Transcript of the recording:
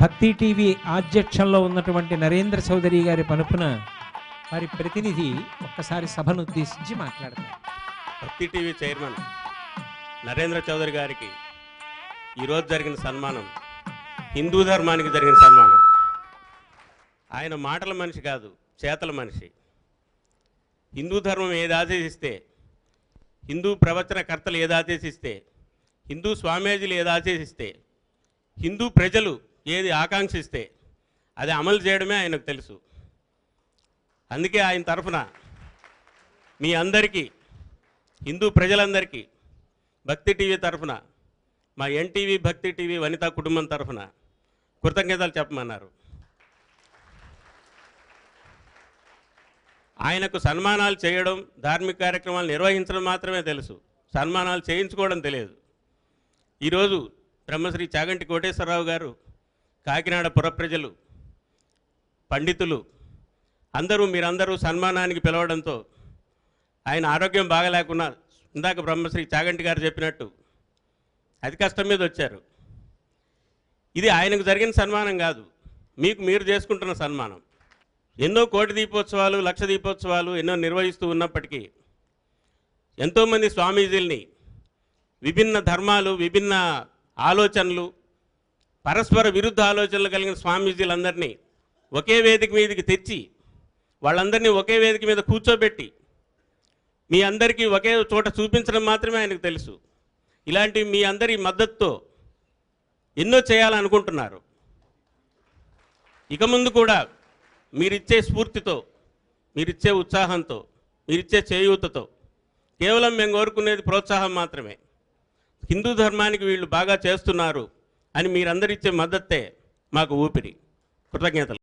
భక్తి టీవీ ఆధ్యక్షంలో ఉన్నటువంటి నరేంద్ర చౌదరి గారి పనుపున వారి ప్రతినిధి ఒక్కసారి సభను ఉద్దేశించి మాట్లాడతారు. భక్తి టీవీ చైర్మన్ నరేంద్ర చౌదరి గారికి ఈరోజు జరిగిన సన్మానం హిందూ ధర్మానికి జరిగిన సన్మానం. ఆయన మాటల మనిషి కాదు, చేతల మనిషి. హిందూ ధర్మం ఏది ఆదేశిస్తే, హిందూ ప్రవచనకర్తలు ఏది ఆదేశిస్తే, హిందూ స్వామీజీలు ఏది ఆదేశిస్తే, హిందూ ప్రజలు ఏది ఆకాంక్షిస్తే అది అమలు చేయడమే ఆయనకు తెలుసు. అందుకే ఆయన తరఫున మీ అందరికీ, హిందూ ప్రజలందరికీ భక్తి టీవీ తరఫున, మా ఎన్టీవీ భక్తి టీవీ వనితా కుటుంబం తరఫున కృతజ్ఞతలు చెప్పమన్నారు. ఆయనకు సన్మానాలు చేయడం, ధార్మిక కార్యక్రమాలు నిర్వహించడం మాత్రమే తెలుసు, సన్మానాలు చేయించుకోవడం తెలియదు. ఈరోజు బ్రహ్మశ్రీ చాగంటి కోటేశ్వరరావు గారు, కాకినాడ పుర ప్రజలు, పండితులు మీరందరూ సన్మానానికి పిలవడంతో ఆయన ఆరోగ్యం బాగలేకున్నా, ఇందాక బ్రహ్మశ్రీ చాగంటి గారు చెప్పినట్టు అతి కష్టం మీద వచ్చారు. ఇది ఆయనకు జరిగిన సన్మానం కాదు, మీకు మీరు చేసుకుంటున్న సన్మానం. ఎన్నో కోటి దీపోత్సవాలు, లక్ష దీపోత్సవాలు ఎన్నో నిర్వహిస్తూ ఉన్నప్పటికీ ఎంతోమంది స్వామీజీల్ని, విభిన్న ధర్మాలు, విభిన్న ఆలోచనలు, పరస్పర విరుద్ధ ఆలోచనలు కలిగిన స్వామీజీలందరినీ ఒకే వేదిక మీదకి తెచ్చి, వాళ్ళందరినీ ఒకే వేదిక మీద కూర్చోబెట్టి మీ అందరికీ ఒకే చోట చూపించడం మాత్రమే ఆయనకు తెలుసు. ఇలాంటి మీ అందరి మద్దతుతో ఎన్నో చేయాలనుకుంటున్నారు. ఇక ముందు కూడా మీరిచ్చే స్ఫూర్తితో, మీరిచ్చే ఉత్సాహంతో, మీరిచ్చే చేయూతతో, కేవలం మేము కోరుకునేది ప్రోత్సాహం మాత్రమే. హిందూ ధర్మానికి వీళ్ళు బాగా చేస్తున్నారు అని మీరందరిచ్చే మద్దతే మాకు ఊపిరి. కృతజ్ఞతలు.